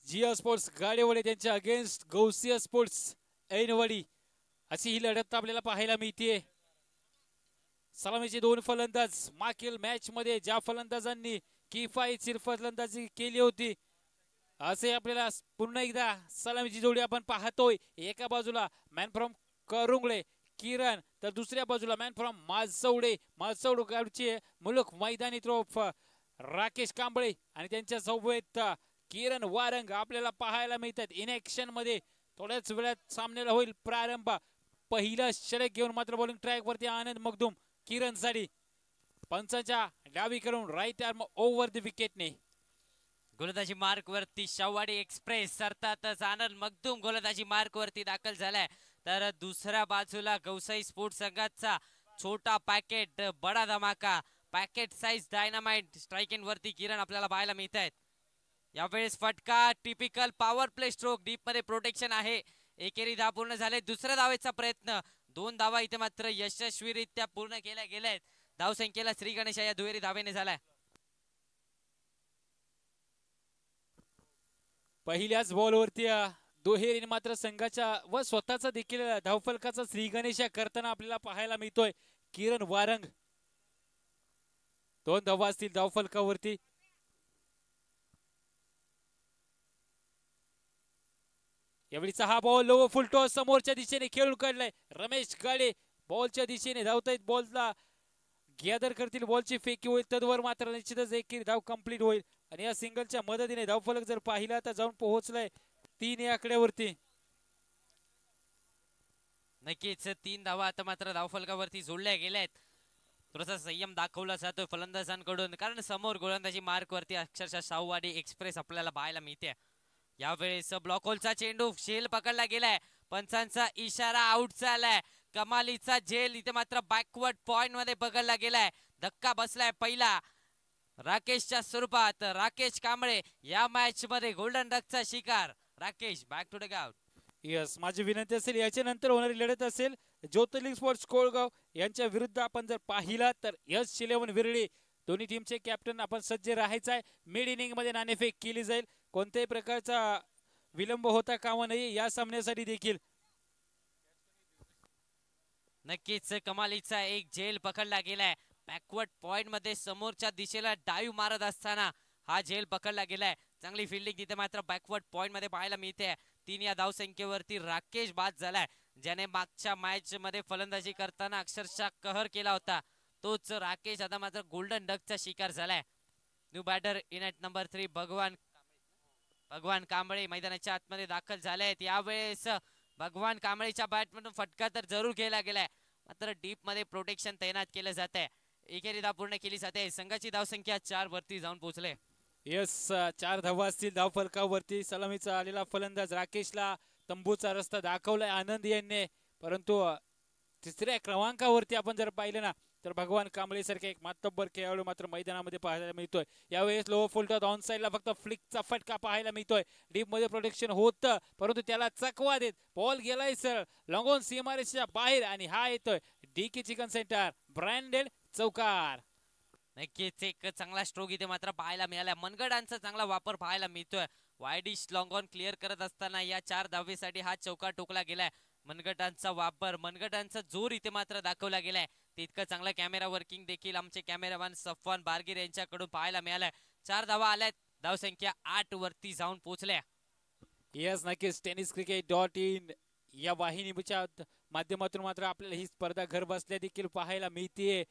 जिया sports Gadewadi त्यांच्या against Gausiya sports Ainwadi अशी ही लढत आपल्याला पाहायला मिळते। सलामीचे दोन फलंदाज मागील मॅच मध्ये ज्या फलंदाजांनी किफायतशीर फलंदाजी केली होती असे आपल्याला पुन्हा एकदा सलामीची जोडी आपण पाहतोय। एका बाजूला मॅन फ्रॉम करुंगळे किरण तर दुसऱ्या बाजूला मॅन फ्रॉम मासवडे गावचे मुलुक मैदानी त्रोफ राकेश कांबळे आणि त्यांच्या सोबत किरण वारंग आपल्याला पाहायला मिळतात इन ऍक्शन मध्ये। थोड्याच वेळात सामन्याला होईल प्रारंभ। पहिला षटक घेऊन मात्र बॉलिंग ट्रॅक वरती आनंद मगदुम किरण साठी पंचांच्या डावीकडून राईट आर्म ओव्हर द विकेटने गोलंदाजी मार्क वरती शाहवाडी एक्सप्रेस अर्थातच आनंद मगदुम गोलंदाजी मार्क वरती दाखल झालाय। तर दुसऱ्या बाजूला गौसाई स्पोर्ट्स संघाचा छोटा पॅकेट बडा धमाका पॅकेट साइज डायनामाइट स्ट्राइकिंग वरती किरण आपल्याला पाहायला मिळत आहेत। यावेळेस फटका typical power play stroke deep मध्ये प्रोटेक्शन आहे। एकेरी धाव पूर्ण झाले। दुसऱ्या धावेचा प्रयत्न 2 धावा इथे मात्र यशस्वीरित्या पूर्ण केल्या गेल्यात। धाव संख्येला श्री गणेश या दुहेरी धावेने झालाय। पहिल्याच बॉलवरती दुहेरीने मात्र संघाच्या व स्वतःचा देखील धावफलकाचा श्री गणेश करताना आपल्याला पाहायला मिळतोय। किरण वारंग 2 धावा असतील धावफलकावरती। यावेळीचा हा बॉल लो फुलटॉस समोरच्या दिशेने खेळून काढलाय। रमेश गाडे बॉलच्या दिशेने धावतायत। बॉलला गॅदर करतील बॉलची फेकी होईल तदवर मात्र निश्चितच एक धाव कंप्लीट होईल आणि या सिंगलच्या मदतीने धावफलक जर पाहिला तर जाऊन पोहोचलाय 3 या आकड्यावरती। नक्कीच 3 धावा आता मात्र धावफलकावरती जोडल्या गेल्यात। थोडासा संयम दाखवला जातोय फलंदाजांकडून कारण समोर गोलंदाजी मार्क वरती अक्षरशः शाहवाडी एक्सप्रेस आपल्याला पाहायला मिळते। यावेळेस ब्लॉक होलचा चेंडू शेल पकडला गेलाय। पंचांचा इशारा आउट झालाय। कमालीचा झेल इथे मात्र बॅकवर्ड पॉइंट मध्ये पकडला गेलाय। धक्का बसलाय पहिला राकेशच्या स्वरूपात। राकेश कांबळे या मॅच मध्ये गोल्डन डकचा शिकार। Rakesh back to the ground. Yes माझी विनंती असेल याच्या नंतर होणारी लढत असेल ज्योतिर्लिंग स्पोर्ट्स कोळगाव यांच्या विरुद्ध आपण जर पाहिला तर यश 11 विरळी दोन्ही टीमचे कॅप्टन आपण सज्ज राहायचं आहे। मिड इनिंग मध्ये नाणेफेक केली जाईल। कोणत्याही प्रकारचा विलंब होता कामा नये या सामन्यासाठी देखील। नक्कीच कमालीचा एक झेल पकडला गेलाय। बॅकवर्ड पॉइंट मध्ये समोरच्या दिशेला डाईव्ह मारत असताना हा झेल पकडला गेलाय। चांगली फिल्डिंग तिथे मात्र बॅकवर्ड पॉइंट मध्ये पाहायला मिळते। 3 या धाव संख्येवरती राकेश बाद झालाय ज्याने मागच्या मॅच मध्ये फलंदाजी करताना अक्षरशः कहर केला होता। तोच राकेश आता मात्र गोल्डन डकचा शिकार झालाय। New batter in at number 3 Bhagwan Kamble मैदानाच्या आतमध्ये दाखल झाले आहेत। यावेळेस भगवान कांबळेच्या बॅटमधून फटका तर जरूर केला गेलाय मात्र डीप मध्ये प्रोटेक्शन तैनात केलं जात आहे। एकेरी धाव पूर्ण केली जाते। संघाची धावसंख्या 4 वरती जाऊन पोहोचले। यस 4 धावा असतील धावफलकावरती। सलामीचा आलेला फलंदाज राकेशला तंबूचा रस्ता दाखवलाय आनंद यांनी परंतु तिसऱ्या क्रमांकावरती आपण जर पाहिलं ना तर भगवान कांबळे सारखे एक मातब्बर खेळाडू मात्र मैदानामध्ये पाहायला मिळतोय। यावेळेस लो फुलटॉस ऑन साइडला फक्त फ्लिकचा फटका पाहायला मिळतोय। डीप मध्ये प्रोटेक्शन होतं परंतु त्याला चकवा देत बॉल गेलाय सर लॉंगॉन सीमारेषेच्या बाहेर आणि हा येतोय डीके चिकन सेंटर ब्रँडेड चौकार। नक्कीच एक चांगला स्ट्रोक इथे मात्र पाहायला मिळाला। मनगडांचा चांगला वापर पाहायला मिळतोय। वाईडिश लॉंग ऑन क्लिअर करत असताना या 4 धावेसाठी हा चौकार टोकला गेलाय। मनगटांचा वापर मनगटांचा जोर इथे मात्र दाखवला गेलाय। तितकं चांगलं कॅमेरा वर्किंग देखील आमचे कॅमेरामॅन सफवान बारगीर यांच्याकडून पाहायला मिळालाय। 4 धावा आल्यात। धावसंख्या 8 वरती जाऊन पोहोचल्या। यस नक्कीच tenniscricket.in या वाहिनीच्या माध्यमातून मात्र आपल्याला ही स्पर्धा घर बसल्या देखील पाहायला मिळते।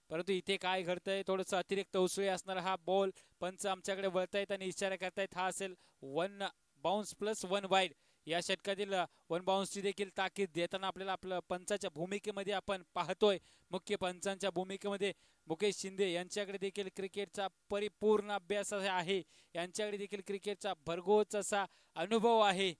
परंतु इथे काय घडतंय थोडंसं अतिरिक्त उसळी असणारा हा बॉल पंच आमच्याकडे वळतायत आणि इशारा करतायत हा असेल 1 बाउन्स प्लस 1 वाईड। या षटकातील 1 बाउन्सची देखील ताकीद देताना आपल्याला आपलं पंचाच्या भूमिकेमध्ये आपण पाहतोय। मुख्य पंचांच्या भूमिकेमध्ये मुकेश शिंदे यांच्याकडे देखील क्रिकेटचा परिपूर्ण अभ्यास आहे। यांच्याकडे देखील क्रिकेटचा भरघोस असा अनुभव आहे।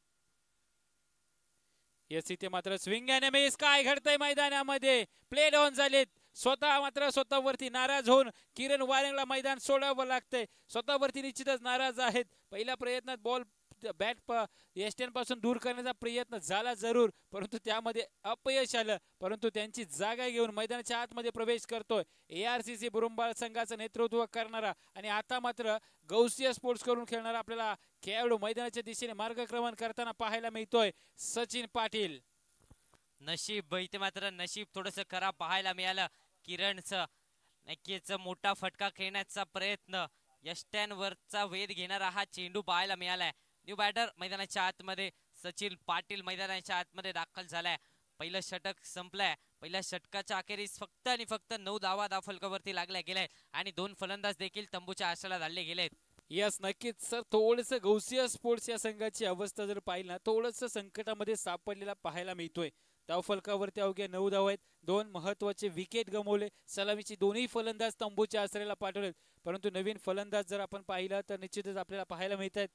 यस इथे मात्र स्विंग अँड मिस काय घडतंय मैदानामध्ये प्ले डाऊन झालेत। स्वतः मात्र स्वतःवरती नाराज होऊन किरण वारंगला मैदान सोडावं लागतंय। स्वतःवरती निश्चितच नाराज आहेत। पहिल्या प्रयत्नात बॉल बॅट एसटीएन पासून दूर करण्याचा प्रयत्न झाला जरूर, परंतु त्यामध्ये अपयश आलं. परंतु त्यांची जागा घेऊन मैदानाच्या आतमध्ये प्रवेश करतोय ARCC बुरुंबाळ संघाचं नेतृत्व करणारा आणि आता मात्र गौसिया स्पोर्ट्स करून खेळणारा आपल्याला खेळाडू मैदानाच्या दिशेने मार्गक्रमण करताना पाहायला मिळतोय सचिन पाटील. नशीब इथे मात्र नशीब थोडस खराब पाहायला मिळालं किरणचं. नक्कीच मोठा फटका खेळण्याचा प्रयत्न, यष्ट्यांवरचा वेध घेणारा हा चेंडू पाहायला मिळालाय. न्यू बॅटर मैदानाच्या आतमध्ये सचिन पाटील मैदानाच्या आतमध्ये दाखल झालाय. पहिलं षटक संपलंय. पहिल्या षटकाच्या अखेरीस फक्त आणि फक्त 9 धावा धावफलकावरती लागल्या गेल्या आणि 2 फलंदाज देखील तंबूच्या आश्रयाला धाडले गेलेत. यस नक्कीच सर, थोडंसं गौसिया स्पोर्ट्स या संघाची अवस्था जर पाहिली ना, थोडंसं संकटामध्ये सापडलेला पाहायला मिळतोय. धावफलकावरती अवघ्या 9 धावा आहेत. 2 महत्वाचे विकेट गमावले. सलामीची दोन्ही फलंदाज तंबूच्या आश्रयाला पाठवलेत. परंतु नवीन फलंदाज जर आपण पाहिला तर निश्चितच आपल्याला पाहायला मिळत आहेत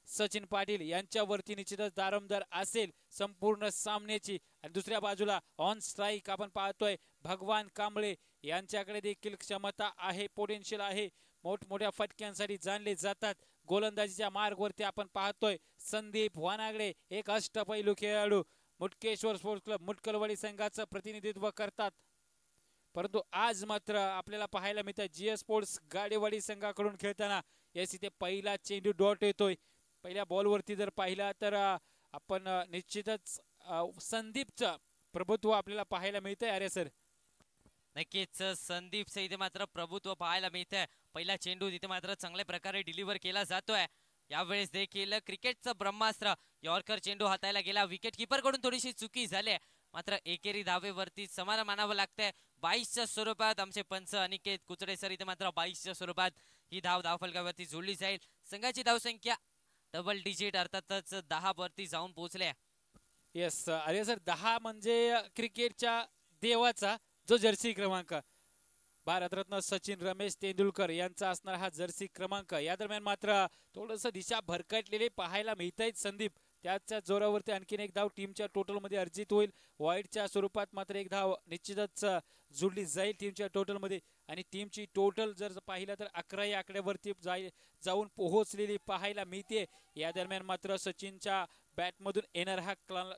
सचिन पाटील यांच्यावरती निश्चितच दारमदार असेल संपूर्ण सामन्याची. आणि दुसऱ्या बाजूला ऑन स्ट्राईक आपण पाहतोय भगवान कांबळे यांच्याकडे देखील क्षमता आहे, पोटेन्शियल आहे. मोठमोठ्या फटक्यांसाठी जाणले जातात. गोलंदाजीच्या मार्गवरती आपण पाहतोय संदीप वानागडे, एक अष्टपैलू खेळाडू, मुटकेश्वर स्पोर्ट्स क्लब मुटकलवाडी संघाचं प्रतिनिधित्व करतात. परंतु आज मात्र आपल्याला पाहायला मिळतं GS स्पोर्ट्स गाडेवाडी संघाकडून खेळताना यास इथे पहिला चेंडू डॉट येतोय. पहिल्या बॉलवरती जर पाहिला तर आपण निश्चितच संदीपचं प्रभुत्व आपल्याला पाहायला मिळतंय. अरे सर नक्कीच संदीपचं इथे मात्र प्रभुत्व पाहायला मिळतंय. पहिला चेंडू तिथे मात्र चांगल्या प्रकारे डिलिव्हर केला जातोय. यावेळेस देखील क्रिकेटचं ब्रह्मास्त्र यॉर्कर चेंडू हातायला गेला. विकेट किपर कडून थोडीशी चुकी झाली, मात्र एकेरी धावेवरती समाधान मानावं लागतंय. 22च्या स्वरूपात आमचे पंच अनिकेत कुचडे सर इथे मात्र 22च्या स्वरूपात ही धावफलकावरती जोडली जाईल. संघाची धावसंख्या डबल डिजिट अर्थातच 10 वरती जाऊन पोहोचल्या. येस अरे सर, 10 म्हणजे क्रिकेटच्या देवाचा जो जर्सी क्रमांक, भारतरत्न सचिन रमेश तेंडुलकर यांचा असणार हा जर्सी क्रमांक. या दरम्यान मात्र थोडंसं दिशा भरकटलेले पाहायला मिळत आहेत संदीप. त्याच्या जोरावरती आणखीन एक धाव टीमच्या टोटलमध्ये अर्जित होईल. वाईडच्या स्वरूपात मात्र एक धाव निश्चितच जोडली जाईल टीमच्या टोटलमध्ये. आणि टीमची टोटल जर पाहिलं तर 11 या आकड्यावरती जाऊन पोहोचलेली पाहायला मिळते. या दरम्यान मात्र सचिनच्या बॅटमधून येणार हा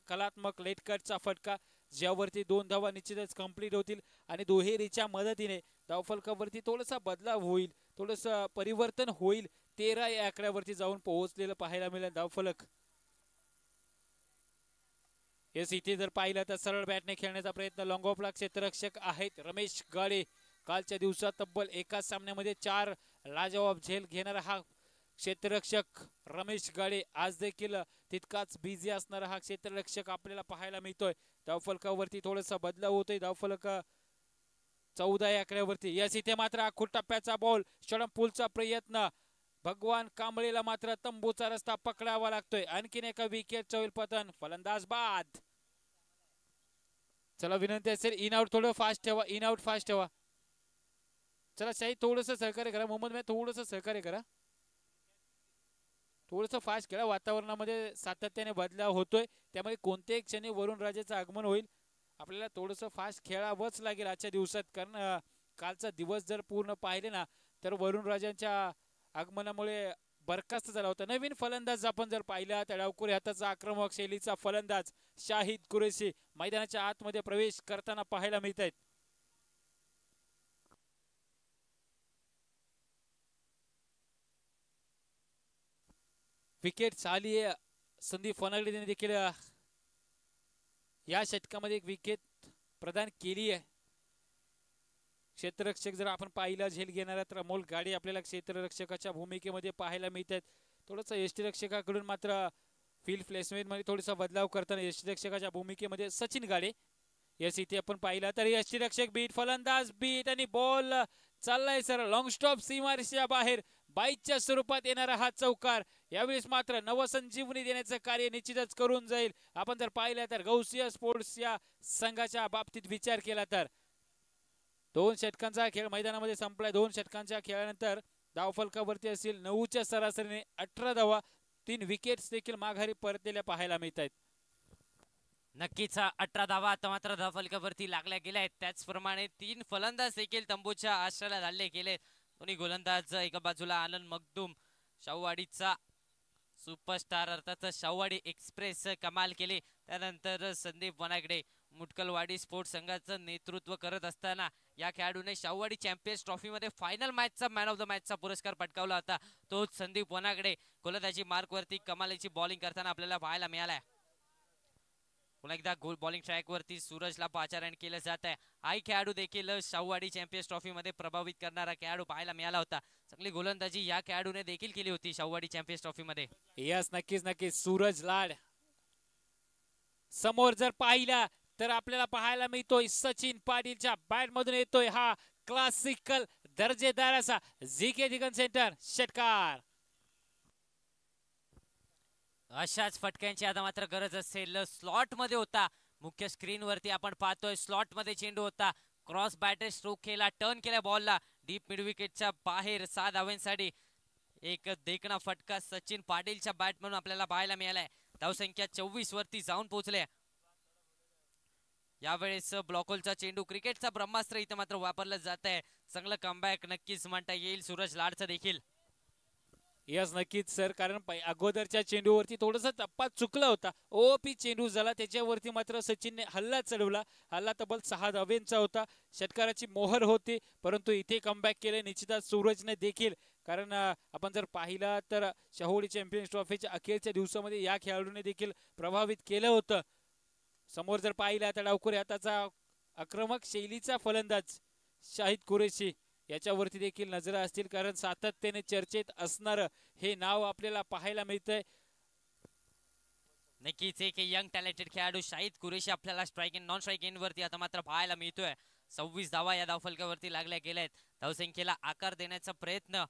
कलात्मक लेट कटचा फटका, ज्यावरती 2 धावा निश्चितच कंप्लीट होतील आणि दुहेरीच्या मदतीने धावफलकावरती थोडासा बदलाव होईल, थोडंसं परिवर्तन होईल. 13 या आकड्यावरती जाऊन पोहोचलेलं पाहायला मिळेल धावफलक. येस इथे जर पाहिलं तर सरळ बॅटने खेळण्याचा प्रयत्न लॉंग ऑफला क्षेत्ररक्षक आहेत रमेश गाडे. कालच्या दिवसात तब्बल एका सामन्यामध्ये 4 लाजवाब झेल घेणारा हा क्षेत्ररक्षक रमेश गाडे आज देखील तितकाच बिझी असणारा हा क्षेत्ररक्षक आपल्याला पाहायला मिळतोय. धावफलकावरती थोडासा बदलाव होतोय. धावफलक 14 या आकड्यावरती. यस इथे मात्र आखूड टप्प्याचा बॉल, षडंपूलचा प्रयत्न, भगवान कांबळेला मात्र तंबूचा रस्ता पकडावा लागतोय. आणखीन एका विकेटचं होईल पतन, फलंदाज बाद. चला विनंती असेल इन आउट थोडं फास्ट ठेवा, इन आउट फास्ट ठेवा. चला शाही थोडंसं सहकार्य करा. मोहम्मद भाई थोडंसं सहकार्य करा, थोडंसं फास्ट खेळा. वातावरणामध्ये सातत्याने बदलाव होतोय, त्यामुळे कोणत्याही क्षणी वरुण राजाचं आगमन होईल. आपल्याला थोडंसं फास्ट खेळावंच लागेल आजच्या दिवसात, कारण कालचा दिवस जर पूर्ण पाहिले ना तर वरुण राजांच्या आगमनामुळे बरखास्त झाला होता. नवीन फलंदाज आपण जर पाहिला तर डावखुरी हाताचा आक्रमक शैलीचा फलंदाज शाहिद कुरेशी मैदानाच्या आतमध्ये प्रवेश करताना पाहायला मिळत आहेत. विकेट झाली आहे. संदीप वनागडे देखील या षटकामध्ये एक विकेट प्रदान केली आहे. क्षेत्ररक्षक जर आपण पाहिला झेल घेणारा तर अमोल गाडी आपल्याला क्षेत्ररक्षकाच्या भूमिकेमध्ये पाहायला मिळतात. थोडंसं यष्टीरक्षकाकडून मात्र फील्ड प्लेसमेंट मध्ये थोडासा बदलाव करताना यष्टीरक्षकाच्या भूमिकेमध्ये सचिन गाडे. यस इथे आपण पाहिला तर यष्टीरक्षक बीट, फलंदाज बीट आणि बॉल चाललाय सर लॉंग स्टॉप सीमारेषेच्या बाहेर. 22च्या स्वरूपात येणारा हा चौकार यावेळेस मात्र नवसंजीवनी देण्याचं कार्य निश्चितच करून जाईल. आपण जर पाहिलं तर गौसिया स्पोर्ट्स या संघाच्या बाबतीत विचार केला तर 2 षटकांचा खेळ मैदानामध्ये संपलाय. 2 षटकांच्या खेळानंतर धावफलकावरती असेल 9च्या सरासरीने 18 धावा, 3 विकेट्स देखील माघारी परतलेल्या पाहायला मिळत आहेत. नक्कीच 18 धावा आता मात्र धावफलकावरती लागल्या गेल्या आहेत. त्याचप्रमाणे 3 फलंदाज देखील तंबूच्या आश्रयाला धाडले गेले. दोन्ही गोलंदाज एका बाजूला आनंद मखदूम शाहूवाडीचा सुपरस्टार अर्थात शाहूवाडी एक्सप्रेस कमाल केली. त्यानंतर संदीप वनागडे मुटकलवाडी स्पोर्ट्स संघाचं नेतृत्व करत असताना या खेळाडूने शाहूवाडी चॅम्पियन्स ट्रॉफी मध्ये फायनल मॅचचा मॅन ऑफ द मॅचचा पुरस्कार पटकावला होता. तोच संदीप वनागडे गोलंदाजी मार्क वरती कमालीची बॉलिंग करताना आपल्याला पाहायला मिळालाय. पुन्हा एकदा गोल बॉलिंग ट्रॅक वरती सूरजला पाचारण केलं जात आहे. हाही खेळाडू देखील शाहूवाडी चॅम्पियन्स ट्रॉफी मध्ये प्रभावित करणारा खेळाडू पाहायला मिळाला होता. चांगली गोलंदाजी या खेळाडूने देखील केली होती शाहूवाडी चॅम्पियन्स ट्रॉफी मध्ये. यस, नक्कीच नक्कीच. सूरज लाड समोर जर पाहिला तर आपल्याला पाहायला मिळतोय सचिन पाटीलच्या बॅट मधून येतोय हा क्लासिकल दर्जेदार असा जीके दिगन सेंटर षटकार. अशाच फटक्यांची आता मात्र गरज असेल. स्लॉट मध्ये होता, मुख्य स्क्रीन वरती आपण पाहतोय स्लॉट मध्ये चेंडू होता. क्रॉस बॅटर स्ट्रोक केला, टर्न केला बॉलला डीप मिड विकेटच्या बाहेर 6 धावांसाठी एक देखणा फटका सचिन पाटीलच्या बॅट म्हणून आपल्याला पाहायला मिळालाय. धावसंख्या 24 वरती जाऊन पोहोचले. यावेळेस ब्लॉकहोलचा चेंडू क्रिकेटचा ब्रह्मास्त्र इथं मात्र वापरलं जात आहे. चांगलं कमबॅक नक्कीच म्हणता येईल सूरज लाडचं देखील. यस, नक्कीच सर, कारण अगोदरच्या चेंडूवरती थोडासा टप्पा चुकला होता. ओपी चेंडू झाला, त्याच्यावरती मात्र सचिनने हल्ला चढवला. हल्ला तब्बल 6 धावेंचा होता. षटकाराची मोहर होती, परंतु इथे कमबॅक केले निश्चितच सूरजने देखील. कारण आपण जर पाहिला तर शाहूवाडी चॅम्पियन्स ट्रॉफीच्या अखेरच्या दिवसामध्ये या खेळाडूने देखील प्रभावित केलं होतं. समोर जर पाहिला तर डावखुरी हाताचा आक्रमक शैलीचा फलंदाज शाहिद कुरेशी याच्यावरती देखील नजर असतील, कारण सातत्याने चर्चेत असणार हे नाव आपल्याला पाहायला मिळतंय. नक्कीच एक यंग टॅलेंटेड खेळाडू शाहिद कुरेशी आपल्याला strike in non strike in वरती आता मात्र पाहायला मिळतोय. 26 धावा या धावफलकावरती लागल्या गेल्या आहेत. धावसंख्येला आकार देण्याचा प्रयत्न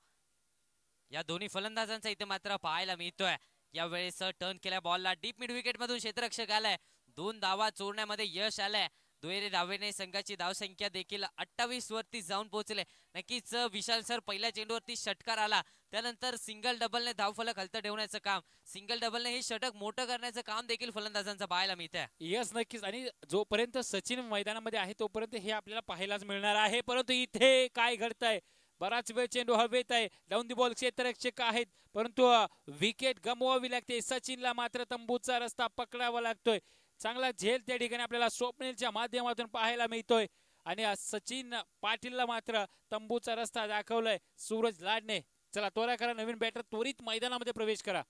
या दोन्ही फलंदाजांचा इथे मात्र पाहायला मिळतोय. यावेळेस टर्न केल्या बॉलला डीप मिड विकेट मधून क्षेत्ररक्षक आलाय. 2 धावा चोरण्यामध्ये यश आलंय. दुहेरी धावेने संघाची धावसंख्या देखील 28 वरती जाऊन पोहोचले. नक्कीच विशाल सर, पहिल्या चेंडूवरती षटकार आला, त्यानंतर सिंगल डबलने धावफलक हलतं ठेवण्याचं काम, सिंगल डबलने हे षटक मोठं करण्याचं काम देखील फलंदाजांचं पाहायला मिळतंय. यस, नक्कीच. आणि जोपर्यंत सचिन मैदानामध्ये आहे तोपर्यंत हे आपल्याला पाहायलाच मिळणार आहे. परंतु इथे काय घडतंय, बराच वेळ चेंडू हवेत आहे, डाऊन दी बॉल क्षेत्ररक्षक आहेत, परंतु विकेट गमवावी लागते. सचिनला मात्र तंबूचा रस्ता पकडावा लागतोय. चांगला झेल त्या ठिकाणी आपल्याला स्वप्नीलच्या माध्यमातून पाहायला मिळतोय. आणि सचिन पाटीलला मात्र तंबूचा रस्ता दाखवलाय सूरज लाडने. चला त्वरा करा, नवीन बॅटर त्वरित मैदानामध्ये प्रवेश करा.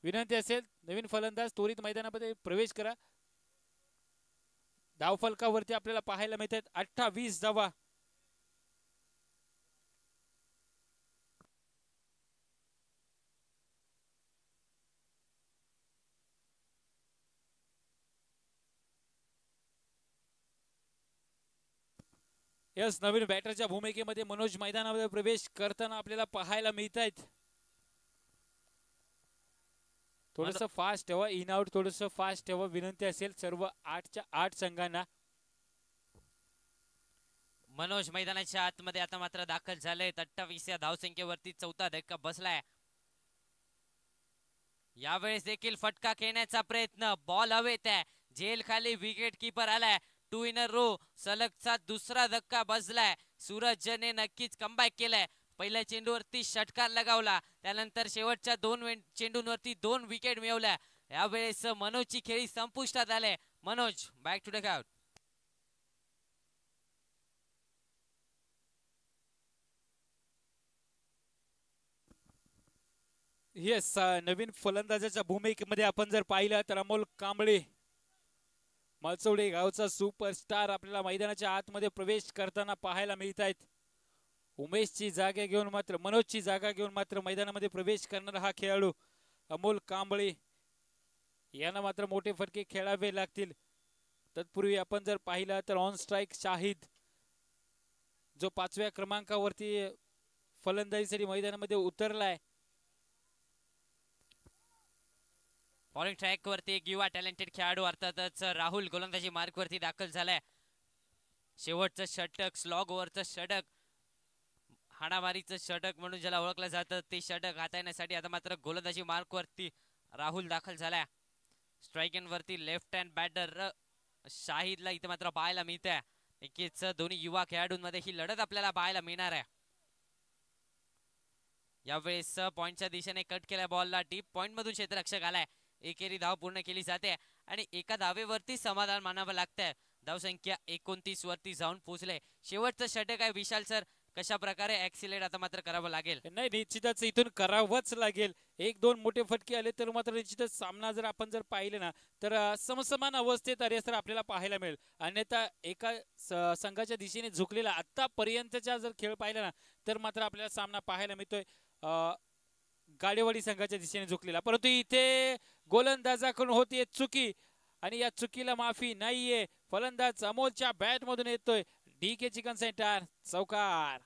विनंती असेल, नवीन फलंदाज त्वरित मैदानामध्ये प्रवेश करा. धावफलकावरती आपल्याला पाहायला मिळतात 28 धावा. यस, नवीन बॅटरच्या भूमिकेमध्ये मनोज मैदानामध्ये प्रवेश करताना आपल्याला पाहायला मिळत आहेत. थोडस फास्ट ठेवा, इन आउट थोडस फास्ट ठेवा, विनंती असेल सर्व 8च्या 8 संघांना. मनोज मैदानाच्या आतमध्ये आता मात्र दाखल झाले. 28 या धावसंख्येवरती 4था धक्का बसलाय. यावेळेस देखील फटका खेळण्याचा प्रयत्न, बॉल हवेत आहे, झेल खाली, विकेट किपर आलाय. 2 इन अ रो, सलगचा दुसरा धक्का बसलाय. सूरजने नक्कीच कमबॅक केलाय. पहिल्या चेंडूवरती षटकार लगावला, त्यानंतर शेवटच्या 2 चेंडूंवरती 2 विकेट मिळवल्या. यावेळेस मनोजची खेळी संपुष्टात आले. Manoj back to dugout. Yes, नवीन फलंदाजाच्या भूमिकेमध्ये आपण जर पाहिलं तर अमोल कांबळे, मलचौडे गावचा सुपरस्टार आपल्याला मैदानाच्या आतमध्ये प्रवेश करताना पाहायला मिळत आहेत. उमेशची जागा घेऊन मात्र, मनोजची जागा घेऊन मात्र मैदानामध्ये प्रवेश करणारा हा खेळाडू अमोल कांबळे यांना मात्र मोठे फटके खेळावे लागतील. तत्पूर्वी आपण जर पाहिलं तर ऑन स्ट्राईक शाहिद, जो 5व्या क्रमांकावरती फलंदाजीसाठी मैदानामध्ये उतरलाय. बॉलिंग ट्रॅक वरती एक युवा टॅलेंटेड खेळाडू अर्थातच राहुल गोलंदाजी मार्क वरती दाखल झालाय. शेवटचं षटक, स्लॉग ओव्हरचं षटक, हाणामारीचं षटक म्हणून ज्याला ओळखलं जातं, ते षटक हाताळण्यासाठी आता मात्र गोलंदाजी मार्क वरती राहुल दाखल झालाय. स्ट्राईक इन वरती लेफ्ट हँड बॅटर शाहिदला इथे मात्र पाहायला मिळतंय. नक्कीच दोन्ही युवा खेळाडूंमध्ये ही लढत आपल्याला पाहायला मिळणार आहे. यावेळेस पॉइंटच्या दिशेने कट केल्या बॉलला डीप पॉइंट मधून क्षेत्ररक्षक आलाय. एकेरी धाव पूर्ण केली जाते आणि एका धावेवरती समाधान मानावं लागतंय. धावसंख्या 29 वरती जाऊन पोहोचले. शेवटचं षटक आहे विशाल सर, कशा प्रकारे ऍक्सिलेट आता मात्र करावं लागेल? नाही, निश्चितच इथून करावंच लागेल. एक दोन मोठे फटके आले तर मात्र निश्चितच सामना जर आपण जर पाहिले ना तर समसमान अवस्थेत सर आपल्याला पाहायला मिळेल. अन्यथा एका संघाच्या दिशेने झुकलेला आतापर्यंतचा जर खेळ पाहिला ना तर मात्र आपल्याला सामना पाहायला मिळतोय गाडेवाडी संघाच्या दिशेने झुकलेला. परंतु इथे गोलंदाजाकडून होतीये चुकी आणि या चुकीला माफी नाहीये. फलंदाज अमोलच्या बॅट मधून येतोय. DK चिकन सेंटर चौकार.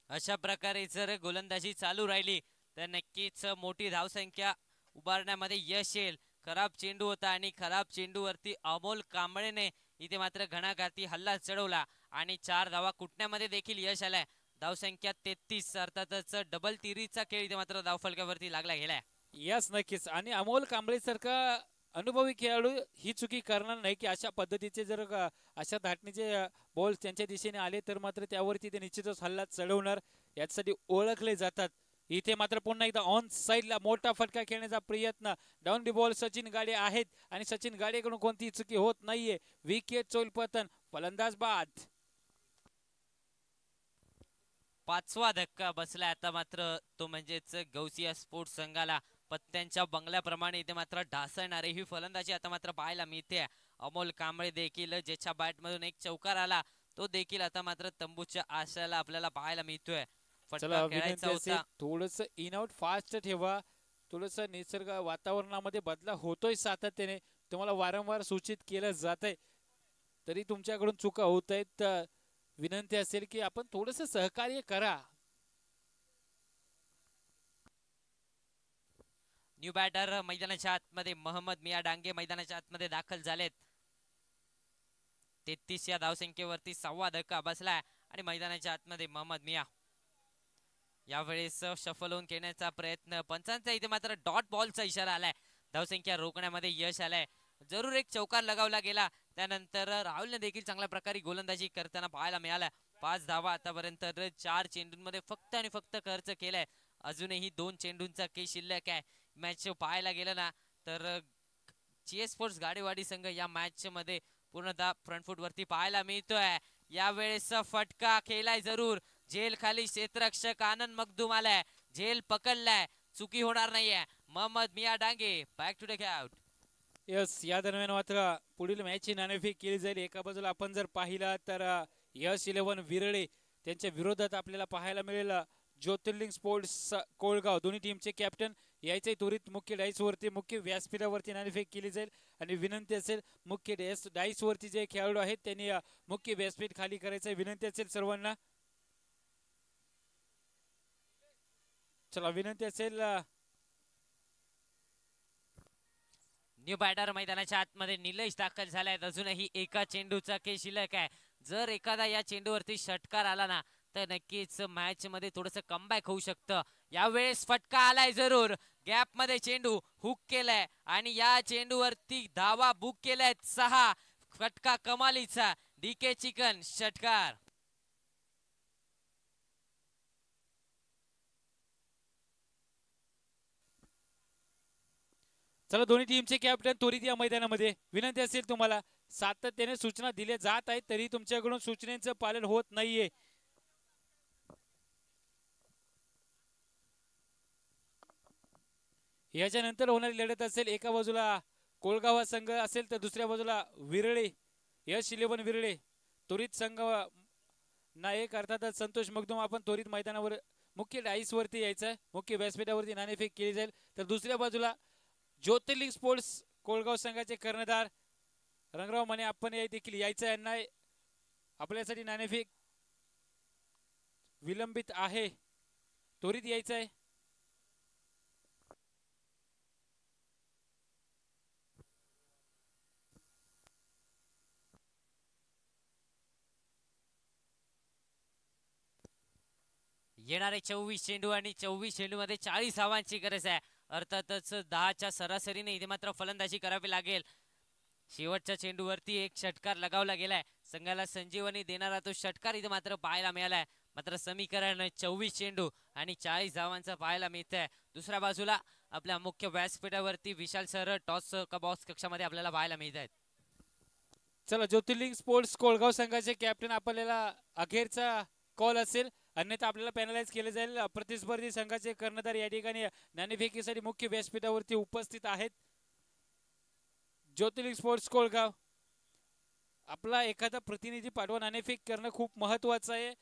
अशा प्रकारे जर गोलंदाजी चालू राहिली तर नक्कीच मोठी धावसंख्या उभारण्यामध्ये यश येईल. खराब चेंडू होता आणि खराब चेंडूवरती अमोल कांबळेने इथे मात्र घणाघाती हल्ला चढवला आणि 4 धावा कुटण्यामध्ये देखील यश आलाय. धावसंख्या 33. अर्थातच डबल तिरीचा खेळ इथे मात्र धावफलकावरती लागला गेलाय. यस, नक्कीच. आणि अमोल कांबळे सारखा अनुभवी खेळाडू ही चुकी करणार नाही की अशा पद्धतीचे जर अशा धाटणीचे बॉल त्यांच्या दिशेने आले तर मात्र त्यावरती ते निश्चितच हल्ला चढवणार, यासाठी ओळखले जातात. इथे मात्र पुन्हा एकदा ऑन साइडला मोठा फटका खेळण्याचा प्रयत्न. डाऊन दी बॉल सचिन गाडे आहेत आणि सचिन गाडेकडून कोणतीही चुकी होत नाहीये. विकेट चोल पतन, फलंदाज बाद. 5वा धक्का बसलाय आता मात्र तो म्हणजेच गौसिया स्पोर्ट्स संघाला. पत्त्यांच्या बंगल्याप्रमाणे इथे मात्र ढासळणारी ही फलंदाजी आता मात्र पाहायला मिळते. अमोल कांबळे देखील ज्याच्या बॅट मधून एक चौकार आला तो देखील आता मात्र तंबूच्या आशयाला आपल्याला पाहायला मिळतोय. फटका खेळायचा होता. थोडस इन आउट फास्ट ठेवा. थोडस निसर्ग वातावरणामध्ये बदला होतोय सातत्याने, तुम्हाला वारंवार सूचित केलं जात आहे, तरी तुमच्याकडून चुका होत आहेत. विनंती असेल की आपण थोडस सहकार्य करा. न्यू बॅटर मैदानाच्या आतमध्ये मोहम्मद मिया डांगे मैदानाच्या आतमध्ये दाखल झालेत. 33 या धावसंख्येवरती 6वा धक्का बसलाय आणि मैदानाच्या आतमध्ये मोहम्मद मिया. यावेळेस शफल होऊन खेळण्याचा प्रयत्न. पंचांचा इथे मात्र डॉट बॉलचा इशारा आलाय. धावसंख्या रोखण्यामध्ये यश आलंय. जरूर एक चौकार लगावला गेला. त्यानंतर राहुलने देखील चांगल्या प्रकारे गोलंदाजी करताना पाहायला मिळाला. 5 धावा आतापर्यंत 4 चेंडूंमध्ये फक्त आणि फक्त खर्च केलाय. अजूनही 2 चेंडूंचा केस शिल्लक आहे. मॅच पाहायला गेलं ना तर CS स्पोर्ट्स गाडेवाडी संघ या मॅच मध्ये पूर्णतः फ्रंट फूट वरती पाहायला मिळतोय. यावेळेस फटका खेळलाय जरूर. झेल खाली क्षेत्ररक्षक आनंद मखदूम आलाय. झेल पकडलाय. चुकी होणार नाहीये. Mohammad Miya Dange back to the out. Yes, या दरम्यान मात्र पुढील मॅचची नाणेफेक केली जाईल. एका बाजूला आपण जर पाहिला तर यश 11 विरळे त्यांच्या विरोधात आपल्याला पाहायला मिळेल ज्योतिर्लिंग स्पोर्ट्स कोळगाव. दोन्ही टीमचे कॅप्टन यायचे त्वरित मुख्य डाईस वरती, मुख्य व्यासपीठावरती नाणेफेक केली जाईल आणि विनंती असेल मुख्य डाईस वरती जे खेळाडू आहेत त्यांनी मुख्य व्यासपीठ खाली करायचं. विनंती असेल सर्वांना. चला, विनंती असेल. न्यू बॅटर मैदानाच्या आतमध्ये निलेश दाखल झालाय. अजूनही एका चेंडूचा खेळ शिल्लक आहे. जर एखादा या चेंडूवरती षटकार आला ना तर नक्कीच मॅच मध्ये थोडस कमबॅक होऊ शकतं. यावेळेस फटका आलाय जरूर. गॅप मध्ये चेंडू हुक केलाय आणि या चेंडूवरती धावा बुक केलाय 6. फटका कमालीचा. DK चिकन षटकार. चला, दोन्ही टीमचे कॅप्टन त्वरित या मैदानामध्ये. विनंती असेल तुम्हाला, सातत्याने सूचना दिल्या जात आहेत तरी तुमच्याकडून सूचनेचं पालन होत नाहीये. याच्यानंतर होणारी लढत असेल, एका बाजूला कोळगाव संघ असेल तर दुसऱ्या बाजूला विरळे यश 11 विरळे. त्वरित संघ नायक अर्थातच संतोष मखदूम. आपण त्वरित मैदानावर मुख्य डाईस वरती यायचं. मुख्य व्यासपीठावरती नाणेफेक केली जाईल. तर दुसऱ्या बाजूला ज्योतिर्लिंग स्पोर्ट्स कोळगाव संघाचे कर्णधार रंगराव माने आपण देखील यायचं. यांना आपल्यासाठी नाणेफेक विलंबित आहे, त्वरित यायचं आहे. येणारे 24 चेंडू आणि 24 चेंडू मध्ये 40 धावांची गरज आहे. अर्थातच 10च्या सरासरीने इथे मात्र फलंदाजी करावी लागेल. शेवटच्या चेंडूवरती एक षटकार लगावला गेलाय. संघाला संजीवनी देणारा तो षटकार इथे मात्र पाहायला मिळालाय. मात्र समीकरण 24 चेंडू आणि 40 धावांचा पाहायला मिळत आहे. दुसऱ्या बाजूला आपल्या मुख्य व्यासपीठावरती विशाल सर टॉस बॉक्स कक्षामध्ये आपल्याला पाहायला मिळत आहेत. चला, ज्योतिर्लिंग स्पोर्ट्स कोळगाव संघाचे कॅप्टन आपल्याला अखेरचा कॉल असेल, अन्यथा आपल्याला पॅनलाइज केले जाईल. प्रतिस्पर्धी संघाचे कर्णधार या ठिकाणी नाणेफेकीसाठी मुख्य व्यासपीठावरती उपस्थित आहेत. ज्योतिर्लिंग स्पोर्ट्स कोळगाव, आपला एखादा प्रतिनिधी पाठवा. नाणेफेक करणं खूप महत्वाचं आहे.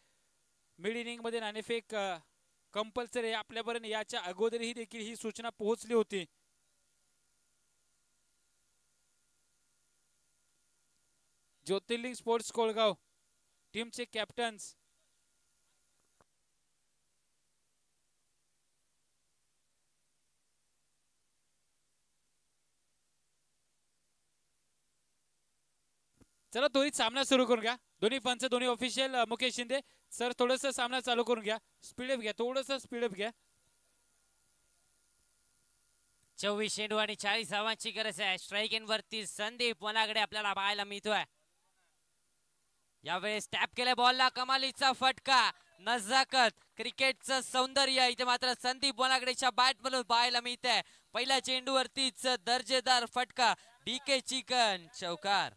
मिड इनिंग मध्ये नाणेफेक कंपल्सरी आहे. आपल्यापर्यंत याच्या अगोदरही देखील ही सूचना पोहोचली होती. ज्योतिर्लिंग स्पोर्ट्स कोळगाव टीमचे कॅप्टन्स चला, त्वरित सामना सुरू करून घ्या. दोन्ही पंच, दोन्ही ऑफिशियल. मुकेश शिंदे सर, थोडस सामना चालू करून घ्या. स्पीडअप घ्या, थोडस स्पीडअप घ्या. 24 चेंडू आणि 40 धावांची गरज आहे. स्ट्राईक इन वरती संदीप वनागडे आपल्याला पाहायला मिळतोय. यावेळेस टॅप केल्या बॉलला कमालीचा फटका. नजाकत, क्रिकेटचं सौंदर्य इथे मात्र संदीप वनागडेच्या बॅट मधून पाहायला मिळतंय. पहिल्या चेंडूवरतीच दर्जेदार फटका. डीके चिकन चौकार.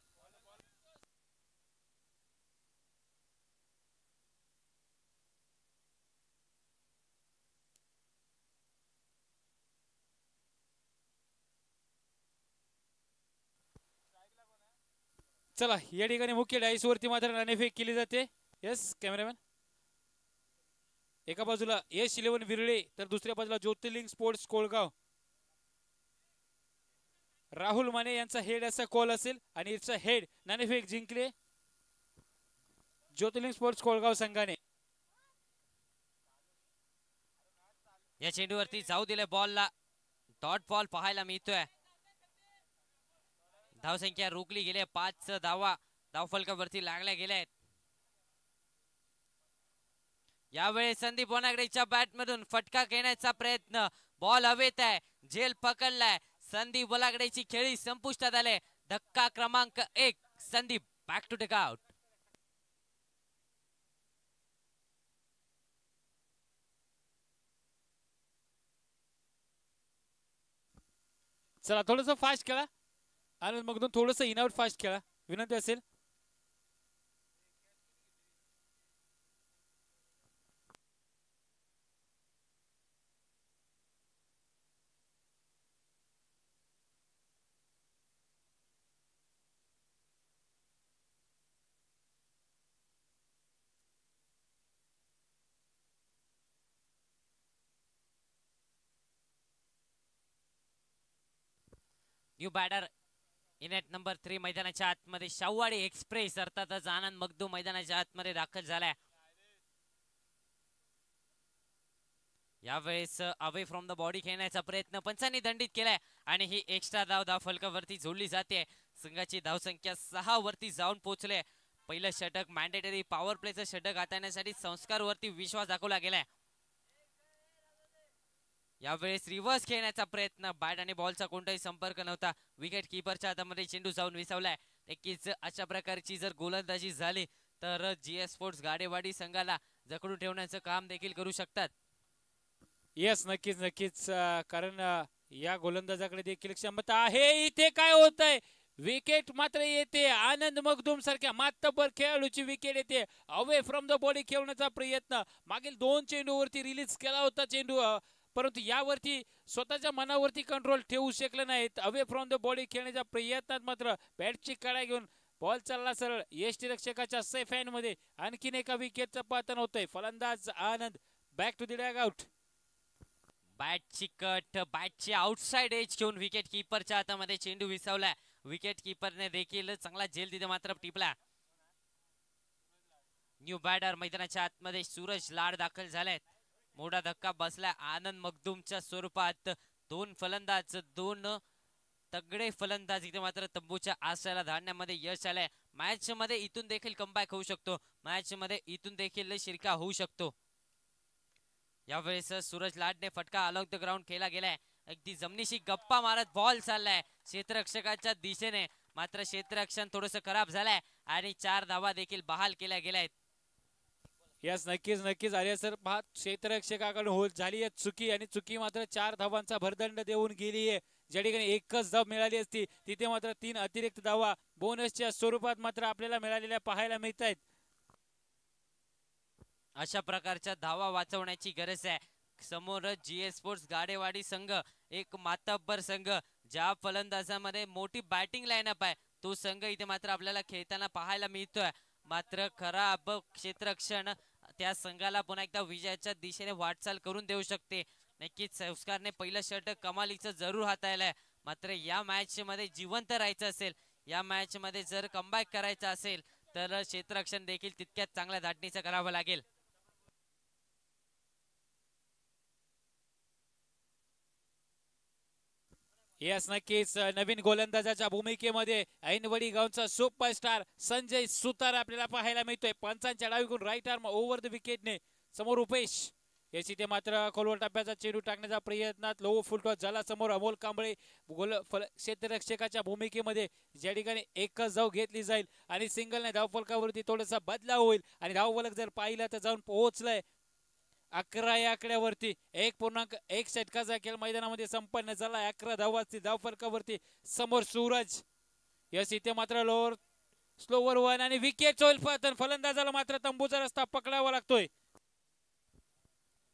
चला, या ठिकाणी मुख्य डाईस वरती मात्र नाणेफेक केली जाते. Yes cameraman. एका बाजूला यश 11 विरळे तर दुसऱ्या बाजूला ज्योतिर्लिंग स्पोर्ट्स कोळगाव. राहुल माने यांचा हेड असा कॉल असेल आणि इट्स हेड. नाणेफेक जिंकले ज्योतिर्लिंग स्पोर्ट्स कोळगाव संघाने. या चेंडूवरती जाऊ दिले बॉलला. डॉट बॉल पाहायला मिळतोय. धावसंख्या रोखली गेली. 5 धावा धावफलकावरती लागल्या गेल्या. यावेळेस संदीप वनागडेच्या बॅट मधून फटका घेण्याचा प्रयत्न. बॉल हवेत आहे. झेल पकडलाय. संदीप वनागडेची खेळी संपुष्टात आले. धक्का क्रमांक 1. Sandeep back to take out. चला, थोडस फास्ट खेळा. आणि मग थोडस इन आउट फास्ट खेळा, विनंती असेल. न्यू बॅटर इनेट नंबर 3 मैदानाच्या आतमध्ये. शाहूवाडी एक्सप्रेस अर्थातच आनंद मगदूम मैदानाच्या आतमध्ये दाखल झालाय. यावेळेस अवे फ्रॉम द बॉडी खेळण्याचा प्रयत्न पंचांनी दंडित केलाय आणि ही एक्स्ट्रा धाव फलकावरती जोडली जाते. संघाची धावसंख्या 6 वरती जाऊन पोहोचले. पहिलं षटक मॅन्डेटरी पॉवर प्लेचं षटक हाताळण्यासाठी संस्कारवरती विश्वास दाखवला गेलाय. यावेळेस रिव्हर्स खेळण्याचा प्रयत्न. बॅट आणि बॉलचा कोणताही संपर्क नव्हता. विकेट किपरच्या हातामध्ये चेंडू जाऊन विसावलाय. नक्कीच अशा प्रकारची जर गोलंदाजी झाली तर जीएस स्पोर्ट्स गाडेवाडी संघाला जखडून ठेवण्याचं काम देखील करू शकतात. येस, नक्कीच नक्कीच. कारण या गोलंदाजाकडे देखील क्षमता आहे. इथे काय होत आहे, विकेट मात्र येते. आनंद मगदूम सारख्या मातबर खेळाडूची विकेट येते. अवे फ्रॉम द बॉडी खेळण्याचा प्रयत्न. मागील 2 चेंडूवरती रिलीज केला होता चेंडू, परंतु यावरती स्वतःच्या मनावरती कंट्रोल ठेवू शकले नाहीत. अवे फ्रॉम द बॉडी खेळण्याच्या प्रयत्नात मात्र बॅटची कड्या घेऊन बॉल चालला सरळ यष्टीरक्षकाच्या सेफ हँड मध्ये. आणखीन एका विकेटचं पतन होतंय. फलंदाज Anand back to the dugout. बॅटची कट, बॅटची आउटसाइड एज घेऊन विकेट किपरच्या हातामध्ये चेंडू विसावलाय. विकेट किपरने देखील चांगला झेल तिथे मात्र टिपला. न्यू बॅटर मैदानाच्या आतमध्ये सूरज लाड दाखल झालेत. मोठा धक्का बसला आनंद मगदूमच्या स्वरूपात. 2 फलंदाज, 2 तगडे फलंदाज इथे मात्र तंबूच्या आश्रयाला धाडण्यामध्ये यश आलंय. मॅच मध्ये इथून देखील कमबॅक होऊ शकतो. मॅच मध्ये इथून देखील शिरका होऊ शकतो. यावेळेस सूरज लाडने फटका अलॉंग द ग्राउंड केला गेलाय. अगदी जमिनीशी गप्पा मारत बॉल चाललाय क्षेत्ररक्षकाच्या दिशेने. मात्र क्षेत्ररक्षण थोडस खराब झालंय आणि 4 धावा देखील बहाल केल्या गेल्या आहेत. यस, नक्कीच नक्कीच आर्य सर, पहा क्षेत्ररक्षकाकडून होत झाली आहे चुकी आणि चुकी मात्र 4 धावांचा भरदंड देऊन गेली आहे. ज्या ठिकाणी एकच धाव मिळाली असती तिथे मात्र 3 अतिरिक्त धावा बोनसच्या स्वरूपात मात्र आपल्याला मिळालेल्या पाहायला मिळत आहेत. अशा प्रकारच्या धावा वाचवण्याची गरज आहे. समोरच जीएस स्पोर्ट्स गाडेवाडी संघ एक मातब्बर संघ, ज्या फलंदाजामध्ये मोठी बॅटिंग लाईनअप आहे तो संघ इथे मात्र आपल्याला खेळताना पाहायला मिळतोय. मात्र खराब क्षेत्ररक्षण त्या संघाला पुन्हा एकदा विजयाच्या दिशेने वाटचाल करून देऊ शकते. नक्कीच संस्कारने पहिलं षटक कमालीचं जरूर हाताळलंय. मात्र या मॅच मध्ये जिवंत राहायचं असेल, या मॅच मध्ये जर कमबॅक करायचं असेल तर क्षेत्ररक्षण देखील तितक्याच चांगल्या धाटणीचं करावं लागेल. यस, नक्कीच नवीन गोलंदाजाच्या भूमिकेमध्ये ऐनवडी गावचा सुपरस्टार संजय सुतार आपल्याला पाहायला मिळतोय. पंचांच्या डावीकडून राईट आर्म ओव्हर द विकेटने समोर उपेश याची ते मात्र खोलवर टप्प्याचा चेंडू टाकण्याचा प्रयत्नात लो फुलटॉस झाला. समोर अमोल कांबळे क्षेत्ररक्षकाच्या भूमिकेमध्ये, ज्या ठिकाणी एकच धाव घेतली जाईल आणि सिंगलने धावफलकावरती थोडासा बदलाव होईल आणि धावफलक जर पाहिलं तर जाऊन पोहोचलाय 11 या आकड्यावरती. 1.1 षटकाचा खेळ मैदानामध्ये संपन्न झाला. 11 धावा धावफलकावरती. समोर सूरज यस इथे मात्र लोअर स्लोवर वन आणि विकेट होईल. फलंदाजाला मात्र तंबूचा रस्ता पकडावा लागतोय.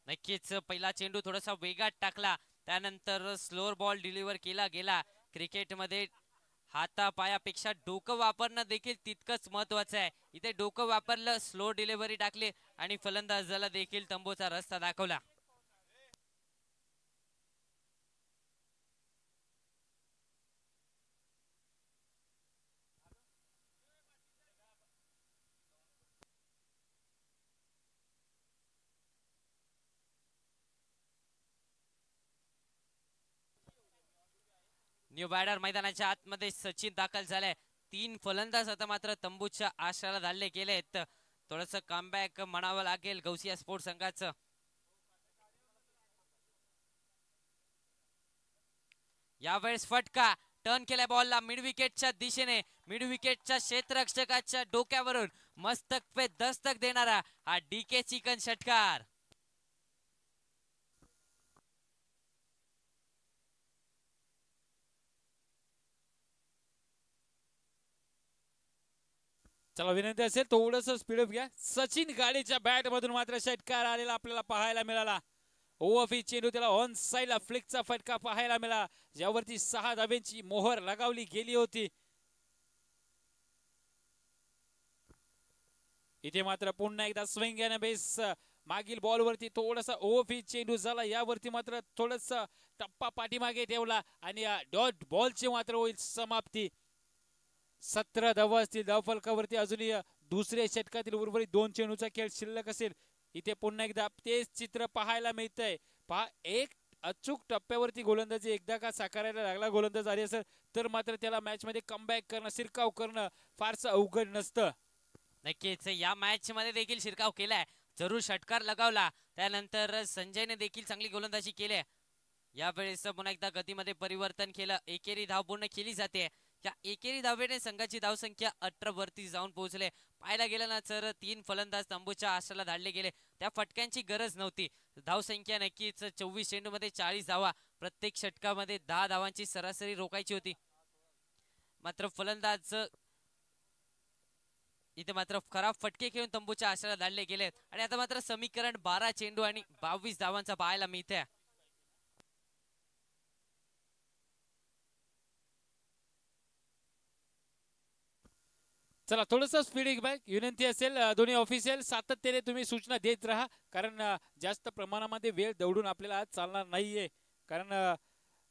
नक्कीच पहिला चेंडू थोडासा वेगात टाकला, त्यानंतर स्लोअर बॉल डिलिव्हर केला गेला. क्रिकेटमध्ये हातापायापेक्षा डोकं वापरणं देखील तितकंच महत्वाचं आहे. इथे डोकं वापरलं, स्लो डिलिव्हरी टाकली आणि फलंदाजाला देखील तंबूचा रस्ता दाखवला. न्यू बॅडर मैदानाच्या आतमध्ये सचिन दाखल झालाय. 3 फलंदाज आता मात्र तंबूच्या आश्रयाला धाडले गेलेत. थोडस कमबॅक म्हणावं लागेल गौसिया स्पोर्ट्स संघाचं. यावेळेस फटका टर्न केल्या बॉलला मिड विकेटच्या दिशेने, मिड विकेटच्या क्षेत्ररक्षकाच्या डोक्यावरून मस्तक पे दस्तक देणारा हा डीके चिकन षटकार. चला विनंती असेल थोडस स्पीडअप घ्या. सचिन गाडीच्या बॅट मधून मात्र षटकार आलेला आपल्याला पाहायला मिळाला. ओव्हरफी चेंडू त्याला ऑन साइडला फ्लिकचा फटका पाहायला मिळाला, ज्यावरती 6 धाब्यांची मोहर लगावली गेली होती. इथे मात्र पुन्हा एकदा स्विंग अँड बेस मागील बॉलवरती थोडासा ओव्हरफी चेंडू झाला. यावरती मात्र थोडस टप्पा पाठीमागे ठेवला आणि डॉट बॉलची मात्र होईल समाप्ती. 17 धावा असतील धावफलकावरती. अजूनही दुसऱ्या षटकातील उर्वरित 2 चेंडूचा खेळ शिल्लक असेल. इथे पुन्हा एकदा तेच चित्र पाहायला मिळतंय. पहा, एक अचूक टप्प्यावरती गोलंदाजी एकदा का साकारायला लागला गोलंदाज आर्य सर, तर मात्र त्याला मॅच मध्ये कमबॅक करणं, शिरकाव करणं फारसं अवघड नसतं. नक्कीच या मॅच मध्ये देखील शिरकाव केलाय, जरूर षटकार लगावला. त्यानंतर संजयने देखील चांगली गोलंदाजी केली. यावेळेस पुन्हा एकदा गतीमध्ये परिवर्तन केलं. एकेरी धाव पूर्ण केली जाते. या एकेरी धावेने संघाची धावसंख्या 18 वरती जाऊन पोहोचले. पाहायला गेलं ना तर 3 फलंदाज तंबूच्या आश्रयाला धाडले गेले. त्या फटक्यांची गरज नव्हती. धावसंख्या नक्कीच 24 चेंडूमध्ये 40 धावा, प्रत्येक षटकामध्ये 10 धावांची सरासरी रोखायची होती. मात्र फलंदाज इथे मात्र खराब फटके खेळून तंबूच्या आश्रयाला धाडले गेलेत आणि आता मात्र समीकरण 12 चेंडू आणि 22 धावांचा पाहायला मिळतंय. चला थोडंसं स्पीड बॅक विनंती असेल. दोन्ही ऑफिशियल सातत्याने तुम्ही सूचना देत राहा, कारण जास्त प्रमाणामध्ये वेळ दौडून आपल्याला आज चालणार नाहीये. कारण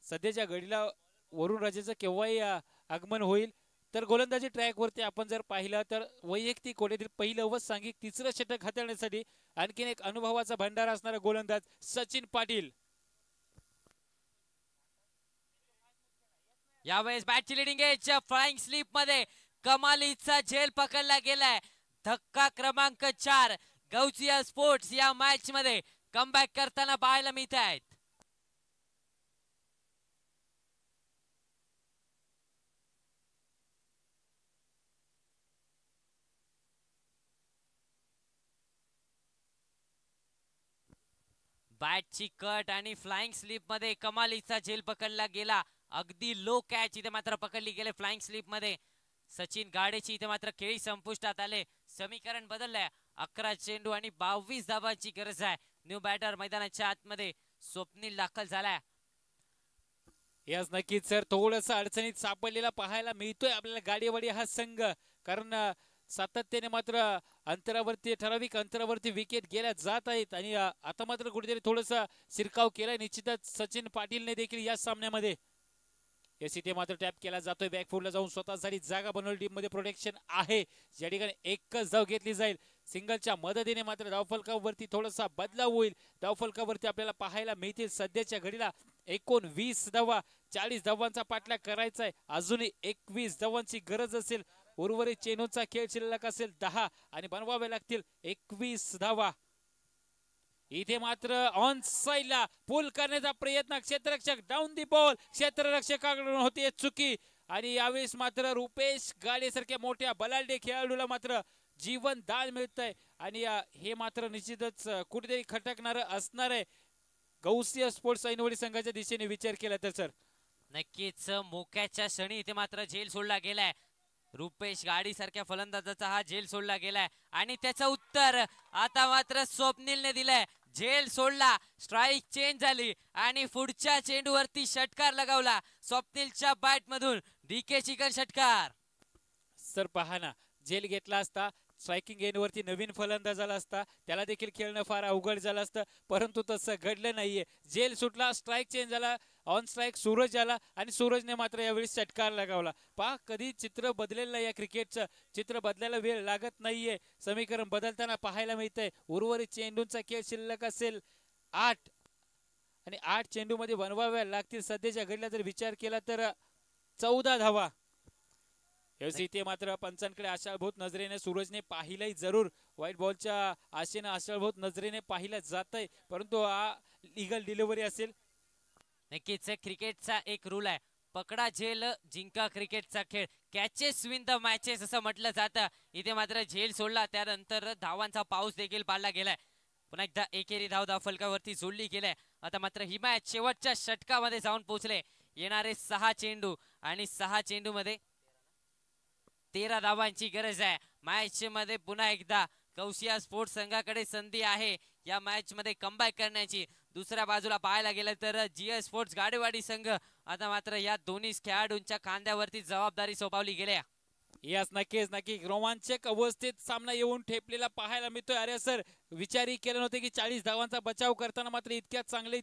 सध्याच्या घडीला वरुण राजेचं केव्हाही आगमन होईल. तर गोलंदाजी ट्रॅकवरती आपण जर पाहिलं तर वैयक्तिक कोणीतरी पहिलं व सांघिक 3रं षटक हाताळण्यासाठी आणखीन एक अनुभवाचा भंडारा असणारा गोलंदाज सचिन पाटील. यावेळेस बॅटची लिडिंग एज फ्लाइंग स्लीप मध्ये कमालीचा झेल पकडला गेलाय. धक्का क्रमांक 4 गौसिया स्पोर्ट्स या मॅच मध्ये कमबॅक करताना पाहायला मिळत आहेत. बॅटची कट आणि फ्लाइंग स्लिप मध्ये कमालीचा झेल पकडला गेला. अगदी लो कॅच इथे मात्र पकडली गेले फ्लाइंग स्लिप मध्ये. सचिन गाडेची इथे मात्र खेळी संपुष्टात आले. समीकरण बदललंय. 11 चेंडू आणि 22 धावांची गरज आहे. न्यू बॅटर मैदानाच्या आतमध्ये स्वप्नील दाखल झालाय. याच नक्कीच सर, थोडस अडचणीत सापडलेला पाहायला मिळतोय आपल्याला गाडीवाडी हा संघ. कारण सातत्याने मात्र अंतरावरती, ठराविक अंतरावरती विकेट गेल्या जात आहेत आणि आता मात्र कुठेतरी थोडस शिरकाव केलाय निश्चितच सचिन पाटीलने देखील या सामन्यामध्ये. यस, इथे मात्र टॅप केला जातोय. बॅकफुटला जाऊन स्वतःसाठी जागा बनवली. टीम मध्ये प्रोटेक्शन आहे, ज्या ठिकाणी एकच धाव घेतली जाईल. सिंगलच्या मदतीने मात्र धावफलकावरती थोडासा बदलाव होईल. धावफलकावरती आपल्याला पाहायला मिळतील सध्याच्या घडीला 19 धावा. 40 धावांचा पाठलाग करायचा आहे. अजूनही 21 धावांची गरज असेल. उर्वरित चेंडूचा खेळ शिल्लक असेल 10 आणि बनवावे लागतील 21 धावा. इथे मात्र ऑन साइडला पुल करण्याचा प्रयत्न. क्षेत्ररक्षक डाऊन दी बॉल. क्षेत्ररक्षकाकडून होते चुकी आणि यावेळेस मात्र रुपेश गाडे सारख्या मोठ्या बलाढ्य खेळाडूला मात्र जीवन दान मिळतंय आणि हे मात्र निश्चितच कुठेतरी खटकणार असणार आहे गौसिया स्पोर्ट्स ऐनवडी संघाच्या दिशेने विचार केला तर सर. नक्कीच मोक्याच्या क्षणी इथे मात्र झेल सोडला गेलाय. रुपेश गाडी सारख्या फलंदाजाचा हा झेल सोडला गेलाय आणि त्याचं उत्तर आता मात्र स्वप्नीलने दिलंय. झेल सोडला, स्ट्राईक चेंज झाली आणि पुढच्या चेंडूवरती षटकार लगावला स्वप्नीलच्या बॅट मधून. डीके चिकन षटकार. सर पहा ना, झेल घेतला असता, स्ट्रायकिंग एंडवरती नवीन फलंदाज आला असता, त्याला देखील खेळणं फार अवघड झालं असतं, परंतु तसं घडलं नाहीये. झेल सुटला, स्ट्राईक चेंज झाला, ऑन स्ट्राईक सूरज आला आणि सूरजने मात्र यावेळी षटकार लगावला. पहा, कधी चित्र बदलेलं नाही. या क्रिकेटचं चित्र बदलायला वेळ लागत नाहीये. समीकरण बदलताना पाहायला मिळतंय. उर्वरित चेंडूंचा खेळ शिल्लक असेल 8 आणि 8 चेंडूमध्ये बनवाव्या लागतील. सध्याच्या घडीला जर विचार केला तर 14 धावा. इथे मात्र पंचांकडे आशाभूत नजरेने सूरजने पाहिलंय जरूर. व्हाईट बॉलच्या आशेने आशाभूत नजरेने पाहिलं जातंय, परंतु हा लीगल डिलिव्हरी असेल. नक्कीच क्रिकेटचा एक रूल आहे, पकडा झेल जिंका क्रिकेटचा खेळ. कॅचेस विन द मॅचेस असं म्हटलं जातं. इथे मात्र झेल सोडला, त्यानंतर धावांचा पाऊस देखील पाडला गेलाय. पुन्हा एकदा एकेरी धाव फलकावरती जोडली गेलाय. आता मात्र ही मॅच शेवटच्या षटकामध्ये जाऊन पोहोचले. येणारे 6 चेंडू आणि 6 चेंडू मध्ये 13 धावांची गरज आहे. मॅच मध्ये पुन्हा एकदा गौसिया स्पोर्ट्स संघाकडे संधी आहे या मॅच मध्ये कमबॅक करण्याची. दुसऱ्या बाजूला पाहायला गेलं तर जीएस स्पोर्ट्स गाडेवाडी संघ आता मात्र या दोन्ही खेळाडूंच्या खांद्यावरती जबाबदारी सोपवली गेल्या. यास नक्कीच नक्की रोमांचक अवस्थेत सामना येऊन ठेपलेला पाहायला मिळतोय. अरे सर, विचारही केले नव्हते की 40 धावांचा बचाव करताना मात्र इतक्या चांगली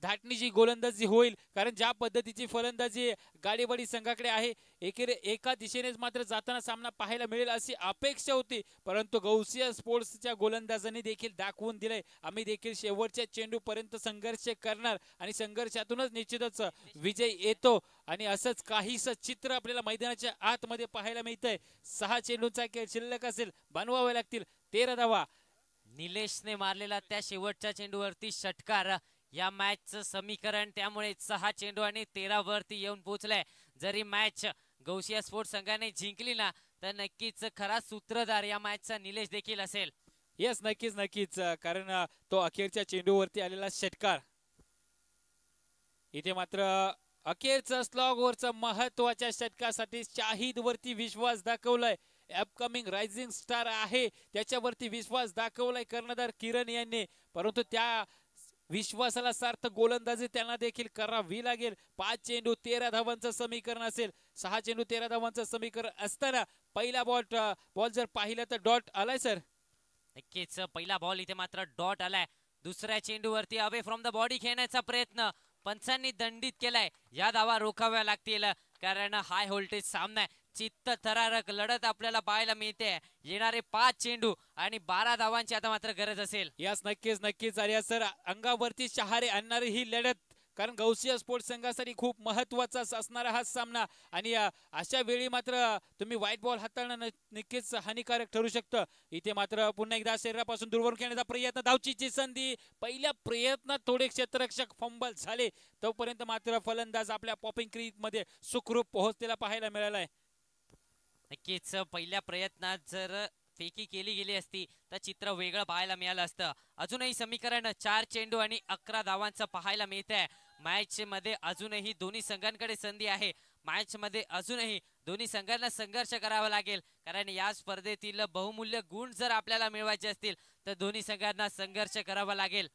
धाटणीची गोलंदाजी होईल. कारण ज्या पद्धतीची फलंदाजी गाडेवाडी संघाकडे आहे, एका दिशेनेच मात्र जाताना सामना पाहायला मिळेल अशी अपेक्षा होती, परंतु गौसिया स्पोर्ट्सच्या गोलंदाजांनी देखील दाखवून दिलंय आम्ही देखील शेवटच्या चेंडू पर्यंत संघर्ष करणार आणि संघर्षातूनच निश्चितच विजय येतो. आणि असंच काहीसं चित्र आपल्याला मैदानाच्या आतमध्ये पाहायला मिळतंय. 6 चेंडूंचा खेळ शिल्लक असेल, बनवावे लागतील 13 धावा. निलेशने मारलेला त्या शेवटच्या चेंडूवरती षटकार या मॅचचं समीकरण त्यामुळे 6 चेंडू आणि 13 वरती येऊन पोहोचलाय. जरी मॅच गौसिया स्पोर्ट्स संघाने जिंकली ना, तर नक्कीच खरा सूत्रधार या मॅचचा निलेश देखील असेल. येस, नक्कीच नक्कीच, कारण तो अखेरच्या चेंडूवरती आलेला षटकार. इथे मात्र अखेरचा स्लॉग वरचा महत्वाच्या षटकासाठी शाहिद वरती विश्वास दाखवलाय. अपकमिंग रायझिंग स्टार आहे, त्याच्यावरती विश्वास दाखवलाय कर्णधार किरण यांनी, परंतु त्या विश्वासाला सार्थ गोलंदाजी त्यांना देखील करावी लागेल. 5 चेंडू 13 धावांचं समीकरण असेल. 6 चेंडू 13 धावांचं समीकरण असताना पहिला बॉल जर पाहिलं तर डॉट आलाय सर. नक्कीच पहिला बॉल इथे मात्र डॉट आलाय. दुसऱ्या चेंडूवरती अवे फ्रॉम द बॉडी खेळण्याचा प्रयत्न पंचांनी दंडित केलाय. या धावा रोखाव्या लागतील, कारण हाय व्होल्टेज सामना आहे. चित्त थरारक लढत आपल्याला पाहायला मिळते. येणारे 5 चेंडू आणि 12 धावांची आता मात्र गरज असेल. यास नक्कीच नक्कीच आर्या सर, अंगावरती शहारे आणणारी ही लढत, कारण गौसिया स्पोर्ट्स संघासाठी खूप महत्वाचा असणारा हा सामना. आणि अशा वेळी मात्र तुम्ही व्हाईट बॉल हाताळणं नक्कीच हानिकारक ठरू शकतं. इथे मात्र पुन्हा एकदा शरीरापासून दूरवरून खेळण्याचा प्रयत्न, धावचीची संधी. पहिल्या प्रयत्नात थोडे क्षेत्ररक्षक फंबल झाले, तोपर्यंत मात्र फलंदाज आपल्या पॉपिंग क्रीज मध्ये सुखरूप पोहोचलेला पाहायला मिळालाय. नक्कीच पहिल्या प्रयत्नात जर फेकी केली गेली असती तर चित्र वेगळं पाहायला मिळालं असतं. अजूनही समीकरण 4 चेंडू आणि 11 धावांचं पाहायला मिळतंय. मॅच मध्ये अजूनही दोन्ही संघांकडे संधी आहे. मॅच मध्ये अजूनही दोन्ही संघांना संघर्ष करावा लागेल, कारण या स्पर्धेतील बहुमूल्य गुण जर आपल्याला मिळवायचे असतील तर दोन्ही संघांना संघर्ष करावा लागेल.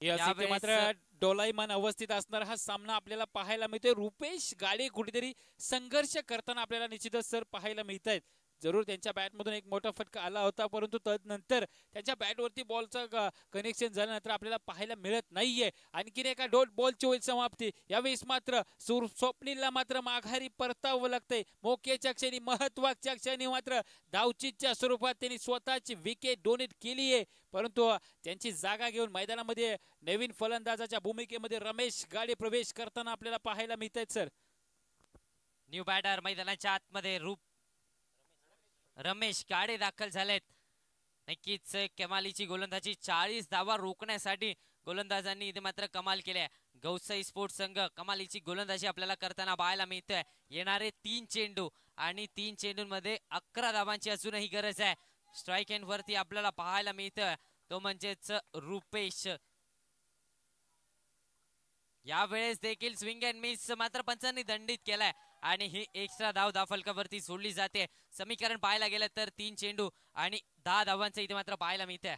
इथे मात्र डोलायमान अवस्थित असणार हा सामना आपल्याला पाहायला मिळतोय. रुपेश गाडे कुठेतरी संघर्ष करताना आपल्याला निश्चितच सर पाहायला मिळत आहेत. जरूर त्यांच्या बॅटमधून एक मोठा फटका आला होता, परंतु तदनंतर त्यांच्या बॅटवरती बॉलचं कनेक्शन झाल्यानंतर आपल्याला पाहायला मिळत नाहीये. आणखीन एका डॉट बॉलची होईल समाप्ती. यावेळेस मात्र स्वप्नीलला मात्र माघारी परतावं लागतंय. मोक्याच्या क्षणी, महत्वाच्या क्षणी मात्र धावचीच्या स्वरूपात त्यांनी स्वतःची विकेट डोनेट केली आहे. परंतु त्यांची जागा घेऊन मैदानामध्ये नवीन फलंदाजाच्या भूमिकेमध्ये रमेश गाडे प्रवेश करताना आपल्याला पाहायला मिळत आहेत सर. न्यू बॅटर मैदानाच्या आतमध्ये रमेश गाडे दाखल झालेत. नक्कीच कमालीची गोलंदाजी, 40 धावा रोखण्यासाठी गोलंदाजांनी इथे मात्र कमाल केल्या. गौसाई स्पोर्ट्स संघ कमालीची गोलंदाजी आपल्याला करताना पाहायला मिळतंय. येणारे 3 चेंडू आणि 3 चेंडूंमध्ये 11 धावांची अजूनही गरज आहे. स्ट्राईक एंड वरती आपल्याला पाहायला मिळतंय तो म्हणजेच रुपेश. यावेळेस देखील स्विंग अँड मिस मात्र पंचांनी दंडित केलाय आणि ही एक्स्ट्रा धाव धावफलकावरती सोडली जाते. समीकरण पाहायला गेलं तर 3 चेंडू आणि 10 धावांचं इथे मात्र पाहायला मिळतंय.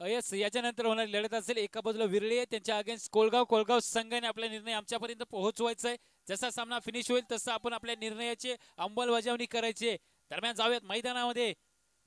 यस, याच्यानंतर होणारी लढत असेल एका बाजूला विरळे त्यांच्या अगेन्स्ट कोलगाव संघाने आपला निर्णय आमच्यापर्यंत पोहोचवायचा आहे. जसा सामना फिनिश होईल तसं आपण आपल्या निर्णयाची अंमलबजावणी करायची. दरम्यान जाऊयात मैदानामध्ये.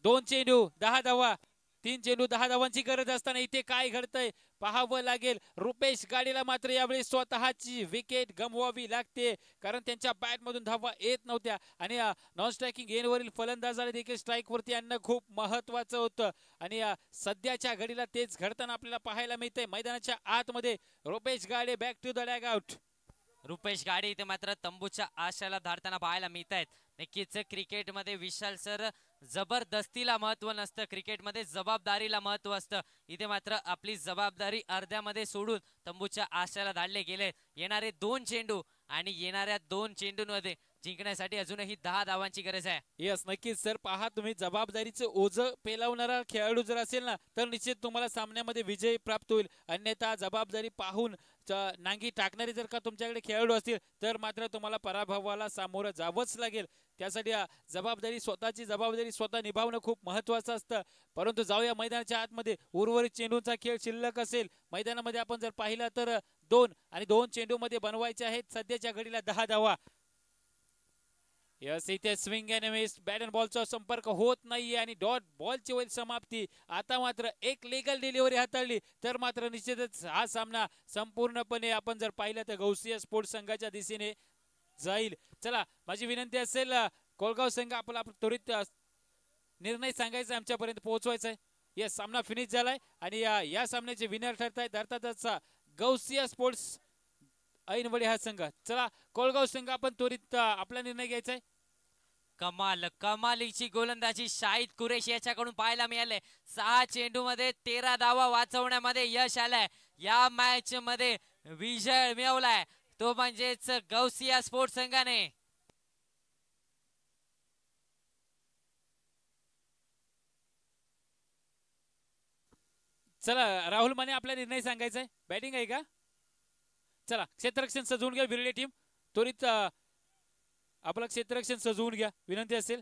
2 चेंडू 10 धावा, 3 चेंडू 10 धावांची गरज असताना इथे काय घडतंय पाहावं लागेल. रुपेश गाडीला मात्र यावेळी स्वतःची विकेट गमवावी लागते, कारण त्यांच्या बॅटमधून धावा येत नव्हत्या आणि नॉन स्ट्रायकिंग एंडवरील फलंदाजाला देखील स्ट्राईकवरती आणणं खूप महत्वाचं होतं आणि सध्याच्या घडीला तेच घडताना आपल्याला पाहायला मिळतंय. मैदानाच्या आतमध्ये Rupesh Gade back to the dugout. Rupesh Gade इथे मात्र तंबूच्या आशाला धाडताना पाहायला मिळत आहेत. नक्कीच क्रिकेटमध्ये विशाल सर जबरदस्तीला महत्व नसतं, क्रिकेटमध्ये जबाबदारीला महत्व असतं. इथे मात्र आपली जबाबदारी अर्ध्यामध्ये सोडून तंबूच्या आशाला धाडले गेले. येणारे 2 चेंडू आणि येणाऱ्या 2 चेंडूंमध्ये जिंकण्यासाठी अजूनही 10 धावांची गरज आहे. यस, नक्कीच सर. पहा, तुम्ही जबाबदारीचं ओझं पेलावणारा खेळाडू जर असेल ना तर निश्चित तुम्हाला सामन्यामध्ये विजय प्राप्त होईल. अन्यथा जबाबदारी पाहून नांगी टाकणारे जर का तुमच्याकडे खेळाडू असतील तर मात्र तुम्हाला पराभवाला सामोरं जावंच लागेल. त्यासाठी जबाबदारी स्वतः निभावणं खूप महत्वाचं असतं. परंतु जाऊया मैदानाच्या आतमध्ये. उर्वरित चेंडूंचा खेळ शिल्लक असेल. मैदानामध्ये आपण जर पाहिलं तर 2 आणि 2 चेंडू मध्ये बनवायचे आहेत सध्याच्या घडीला 10 धावा. यस, इथे swing and miss, bat and बॉलचा संपर्क होत नाहीये आणि डॉट बॉलची होईल समाप्ती. आता मात्र एक लीगल डिलिव्हरी हाताळली तर मात्र निश्चितच हा सामना संपूर्णपणे आपण जर पाहिलं तर गौसिया स्पोर्ट्स संघाच्या दिशेने जाईल. चला, माझी विनंती असेल कोलगाव संघ आपला त्वरित निर्णय सांगायचा, आमच्यापर्यंत पोहोचवायचा आहे. यस, सामना फिनिश झालाय आणि या सामन्याचे विनर ठरतायत अर्थातच गौसिया स्पोर्ट्स ऐनवडी हा संघ. चला, कोलगाव संघ आपण त्वरित आपला निर्णय घ्यायचा आहे. कमालीची गोलंदाजी शाहिद कुरेशी याच्याकडून पाहायला मिळाले. 6 चेंडू मध्ये 13 धावा वाचवण्यामध्ये यश आलंय. या मॅच मध्ये विजय मिळवलाय तो म्हणजेच गौसिया स्पोर्ट्स संघाने. चला, राहुल माने आपला निर्णय सांगायचा आहे. बॅटिंग आहे का? चला, क्षेत्ररक्षण सजवून घ्या विरळे टीम. त्वरित आपलं क्षेत्ररक्षण सजवून घ्या, विनंती असेल.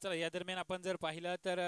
चला, या दरम्यान आपण जर पाहिलं तर